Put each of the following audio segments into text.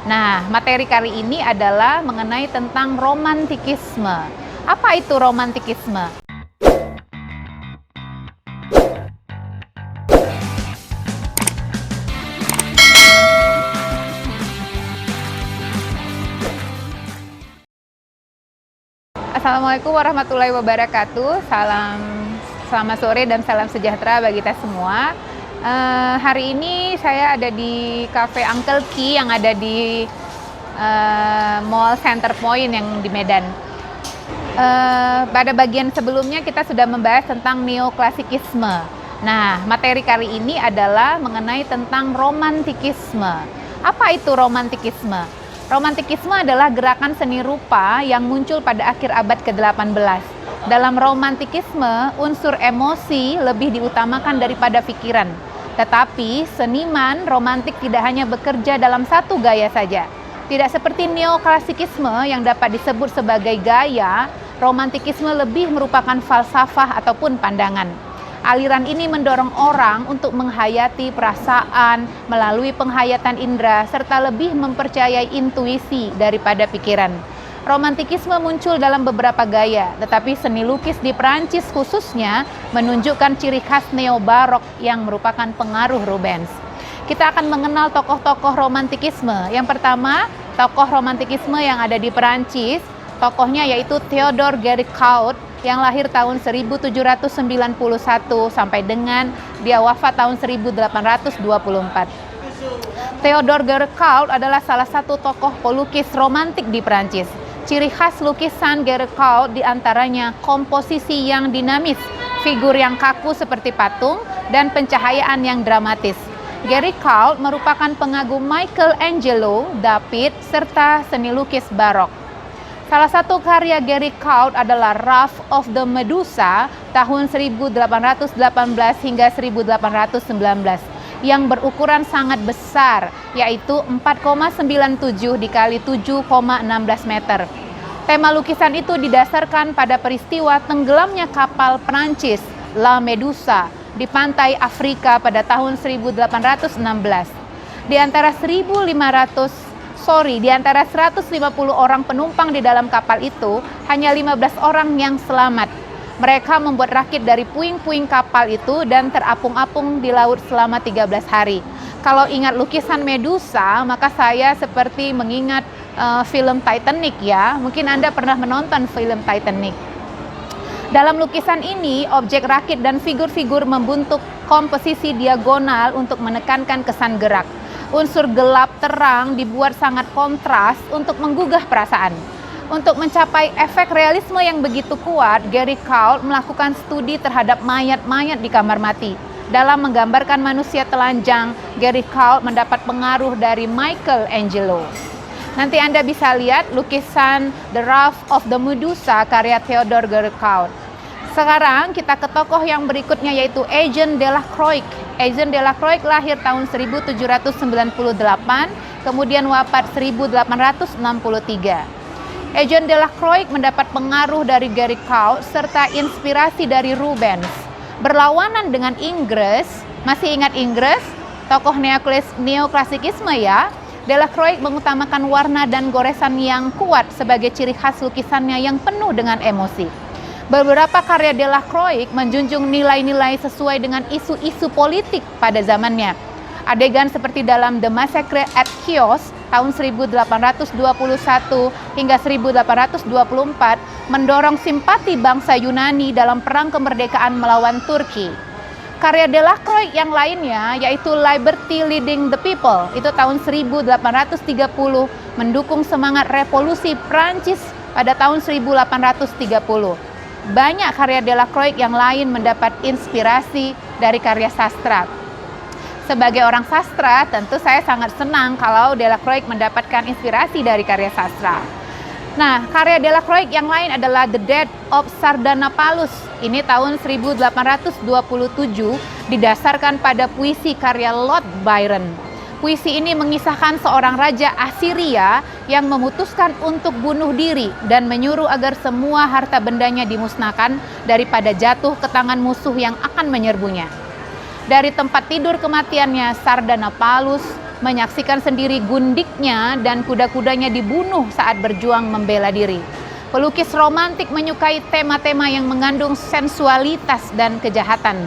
Nah, materi kali ini adalah mengenai tentang romantikisme. Apa itu romantikisme? Assalamualaikum warahmatullahi wabarakatuh. Selamat sore dan salam sejahtera bagi kita semua. Hari ini saya ada di Cafe Uncle Ki yang ada di Mall Center Point yang di Medan. Pada bagian sebelumnya kita sudah membahas tentang neoklasikisme. Nah, materi kali ini adalah mengenai tentang romantikisme. Apa itu romantikisme? Romantikisme adalah gerakan seni rupa yang muncul pada akhir abad ke-18. Dalam romantikisme, unsur emosi lebih diutamakan daripada pikiran. Tetapi seniman romantik tidak hanya bekerja dalam satu gaya saja. Tidak seperti neoklasikisme yang dapat disebut sebagai gaya, romantikisme lebih merupakan falsafah ataupun pandangan. Aliran ini mendorong orang untuk menghayati perasaan melalui penghayatan indera serta lebih mempercayai intuisi daripada pikiran. Romantikisme muncul dalam beberapa gaya, tetapi seni lukis di Perancis khususnya menunjukkan ciri khas neo-barok yang merupakan pengaruh Rubens. Kita akan mengenal tokoh-tokoh romantikisme. Yang pertama, tokoh romantikisme yang ada di Perancis, tokohnya yaitu Theodore Géricault yang lahir tahun 1791 sampai dengan dia wafat tahun 1824. Theodore Géricault adalah salah satu tokoh pelukis romantik di Perancis. Ciri khas lukisan Géricault diantaranya komposisi yang dinamis, figur yang kaku seperti patung, dan pencahayaan yang dramatis. Géricault merupakan pengagum Michelangelo, David, serta seni lukis barok. Salah satu karya Géricault adalah Wrath of the Medusa tahun 1818 hingga 1819 yang berukuran sangat besar, yaitu 4,97 dikali 7,16 meter. Tema lukisan itu didasarkan pada peristiwa tenggelamnya kapal Prancis La Medusa di pantai Afrika pada tahun 1816. Di antara 150 orang penumpang di dalam kapal itu, hanya 15 orang yang selamat. Mereka membuat rakit dari puing-puing kapal itu dan terapung-apung di laut selama 13 hari. Kalau ingat lukisan Medusa, maka saya seperti mengingat film Titanic ya. Mungkin Anda pernah menonton film Titanic. Dalam lukisan ini, objek rakit dan figur-figur membentuk komposisi diagonal untuk menekankan kesan gerak. Unsur gelap terang dibuat sangat kontras untuk menggugah perasaan. Untuk mencapai efek realisme yang begitu kuat, Géricault melakukan studi terhadap mayat-mayat di kamar mati. Dalam menggambarkan manusia telanjang, Géricault mendapat pengaruh dari Michelangelo. Nanti Anda bisa lihat lukisan The Wrath of the Medusa karya Theodore Géricault. Sekarang kita ke tokoh yang berikutnya yaitu Eugène Delacroix. Eugène Delacroix lahir tahun 1798, kemudian wafat 1863. Eugène Delacroix mendapat pengaruh dari Géricault serta inspirasi dari Rubens. Berlawanan dengan Inggris, masih ingat Inggris? Tokoh neoklasikisme ya. Delacroix mengutamakan warna dan goresan yang kuat sebagai ciri khas lukisannya yang penuh dengan emosi. Beberapa karya Delacroix menjunjung nilai-nilai sesuai dengan isu-isu politik pada zamannya. Adegan seperti dalam The Massacre at Chios tahun 1821 hingga 1824 mendorong simpati bangsa Yunani dalam perang kemerdekaan melawan Turki. Karya Delacroix yang lainnya yaitu Liberty Leading the People, itu tahun 1830, mendukung semangat revolusi Prancis pada tahun 1830. Banyak karya Delacroix yang lain mendapat inspirasi dari karya sastra. Sebagai orang sastra, tentu saya sangat senang kalau Delacroix mendapatkan inspirasi dari karya sastra. Nah, karya Delacroix yang lain adalah The Death of Sardanapalus. Ini tahun 1827, didasarkan pada puisi karya Lord Byron. Puisi ini mengisahkan seorang raja Assyria yang memutuskan untuk bunuh diri dan menyuruh agar semua harta bendanya dimusnahkan daripada jatuh ke tangan musuh yang akan menyerbunya. Dari tempat tidur kematiannya, Sardanapalus menyaksikan sendiri gundiknya dan kuda-kudanya dibunuh saat berjuang membela diri. Pelukis romantik menyukai tema-tema yang mengandung sensualitas dan kejahatan.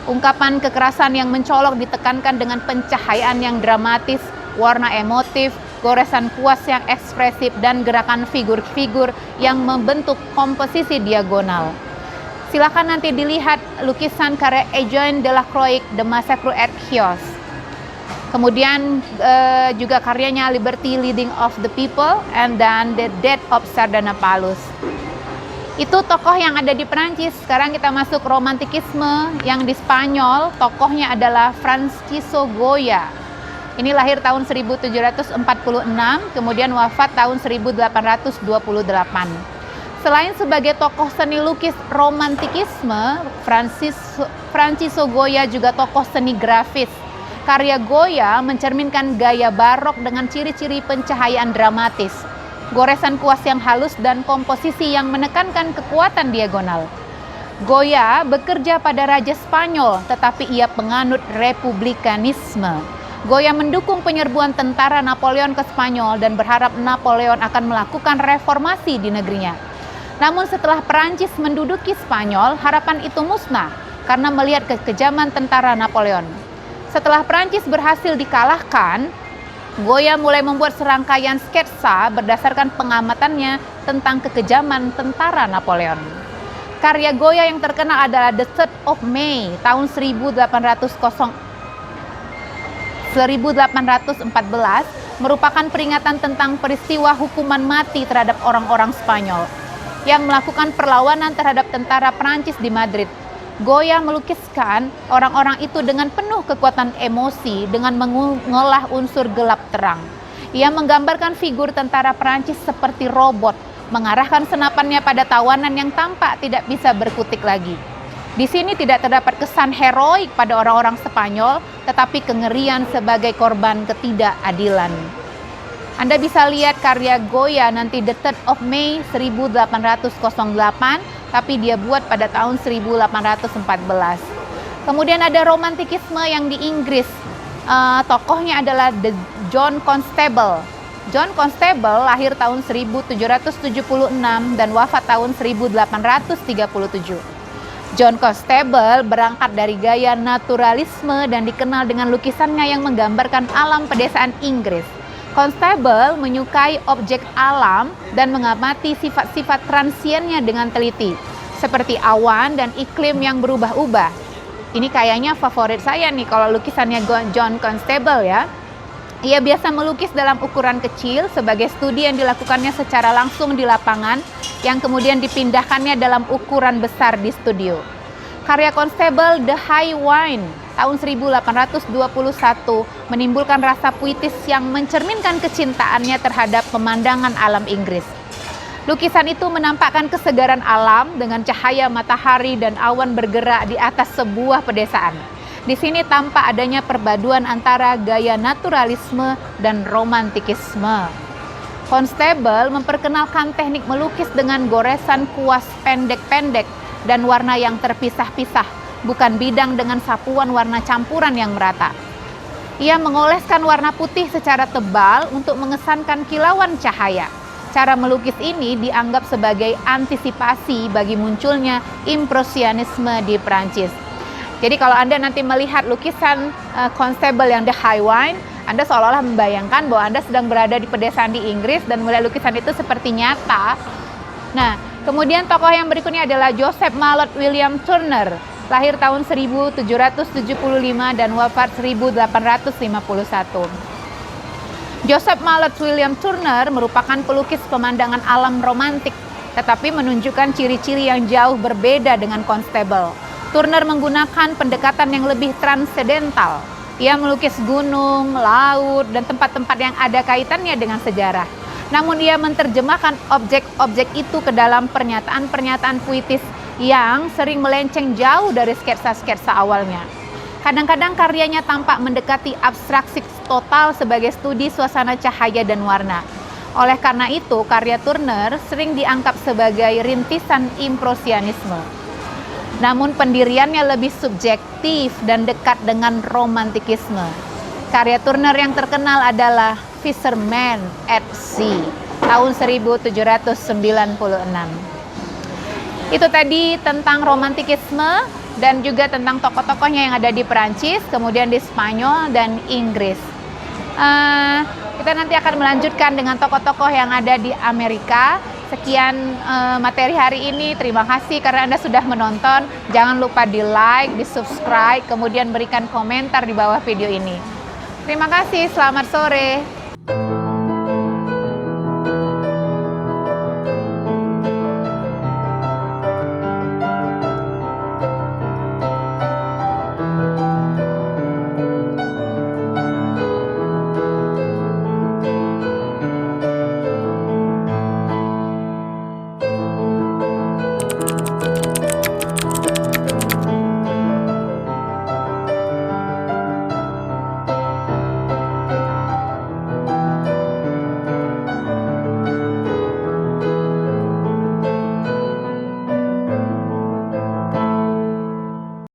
Ungkapan kekerasan yang mencolok ditekankan dengan pencahayaan yang dramatis, warna emotif, goresan kuas yang ekspresif, dan gerakan figur-figur yang membentuk komposisi diagonal. Silakan nanti dilihat lukisan karya Eugène Delacroix, The Massacre at Chios. Kemudian juga karyanya Liberty Leading of the People, and then The Death of Sardanapalus. Itu tokoh yang ada di Perancis. Sekarang kita masuk romantikisme yang di Spanyol. Tokohnya adalah Francisco Goya. Ini lahir tahun 1746, kemudian wafat tahun 1828. Selain sebagai tokoh seni lukis romantikisme, Francisco Goya juga tokoh seni grafis. Karya Goya mencerminkan gaya barok dengan ciri-ciri pencahayaan dramatis, goresan kuas yang halus, dan komposisi yang menekankan kekuatan diagonal. Goya bekerja pada Raja Spanyol, tetapi ia penganut republikanisme. Goya mendukung penyerbuan tentara Napoleon ke Spanyol dan berharap Napoleon akan melakukan reformasi di negerinya. Namun setelah Perancis menduduki Spanyol, harapan itu musnah karena melihat kekejaman tentara Napoleon. Setelah Perancis berhasil dikalahkan, Goya mulai membuat serangkaian sketsa berdasarkan pengamatannya tentang kekejaman tentara Napoleon. Karya Goya yang terkenal adalah The 3rd of May tahun 1814 merupakan peringatan tentang peristiwa hukuman mati terhadap orang-orang Spanyol yang melakukan perlawanan terhadap tentara Perancis di Madrid. Goya melukiskan orang-orang itu dengan penuh kekuatan emosi dengan mengolah unsur gelap terang. Ia menggambarkan figur tentara Perancis seperti robot, mengarahkan senapannya pada tawanan yang tampak tidak bisa berkutik lagi. Di sini tidak terdapat kesan heroik pada orang-orang Spanyol, tetapi kengerian sebagai korban ketidakadilan. Anda bisa lihat karya Goya nanti The 3rd of May 1808, tapi dia buat pada tahun 1814. Kemudian ada romantikisme yang di Inggris. Tokohnya adalah John Constable. John Constable lahir tahun 1776 dan wafat tahun 1837. John Constable berangkat dari gaya naturalisme dan dikenal dengan lukisannya yang menggambarkan alam pedesaan Inggris. Constable menyukai objek alam dan mengamati sifat-sifat transiennya dengan teliti, seperti awan dan iklim yang berubah-ubah. Ini kayaknya favorit saya nih kalau lukisannya John Constable ya. Ia biasa melukis dalam ukuran kecil sebagai studi yang dilakukannya secara langsung di lapangan, yang kemudian dipindahkannya dalam ukuran besar di studio. Karya Constable The High Wine tahun 1821 menimbulkan rasa puitis yang mencerminkan kecintaannya terhadap pemandangan alam Inggris. Lukisan itu menampakkan kesegaran alam dengan cahaya matahari dan awan bergerak di atas sebuah pedesaan. Di sini tampak adanya perpaduan antara gaya naturalisme dan romantikisme. Constable memperkenalkan teknik melukis dengan goresan kuas pendek-pendek dan warna yang terpisah-pisah, bukan bidang dengan sapuan warna campuran yang merata. Ia mengoleskan warna putih secara tebal untuk mengesankan kilauan cahaya. Cara melukis ini dianggap sebagai antisipasi bagi munculnya impresionisme di Perancis. Jadi kalau Anda nanti melihat lukisan Constable yang The High Wine, Anda seolah-olah membayangkan bahwa Anda sedang berada di pedesaan di Inggris dan melihat lukisan itu seperti nyata. Nah, kemudian tokoh yang berikutnya adalah Joseph Mallord William Turner, lahir tahun 1775 dan wafat 1851. Joseph Mallord William Turner merupakan pelukis pemandangan alam romantik, tetapi menunjukkan ciri-ciri yang jauh berbeda dengan Constable. Turner menggunakan pendekatan yang lebih transendental. Ia melukis gunung, laut, dan tempat-tempat yang ada kaitannya dengan sejarah. Namun ia menerjemahkan objek-objek itu ke dalam pernyataan-pernyataan puitis yang sering melenceng jauh dari sketsa-sketsa awalnya. Kadang-kadang karyanya tampak mendekati abstraksi total sebagai studi suasana cahaya dan warna. Oleh karena itu, karya Turner sering dianggap sebagai rintisan impresionisme. Namun pendiriannya lebih subjektif dan dekat dengan romantikisme. Karya Turner yang terkenal adalah Fisherman at Sea tahun 1796. Itu tadi tentang romantikisme dan juga tentang tokoh-tokohnya yang ada di Perancis, kemudian di Spanyol dan Inggris. Kita nanti akan melanjutkan dengan tokoh-tokoh yang ada di Amerika. Sekian materi hari ini. Terima kasih karena Anda sudah menonton. Jangan lupa di like, di subscribe, kemudian berikan komentar di bawah video ini. Terima kasih, selamat sore.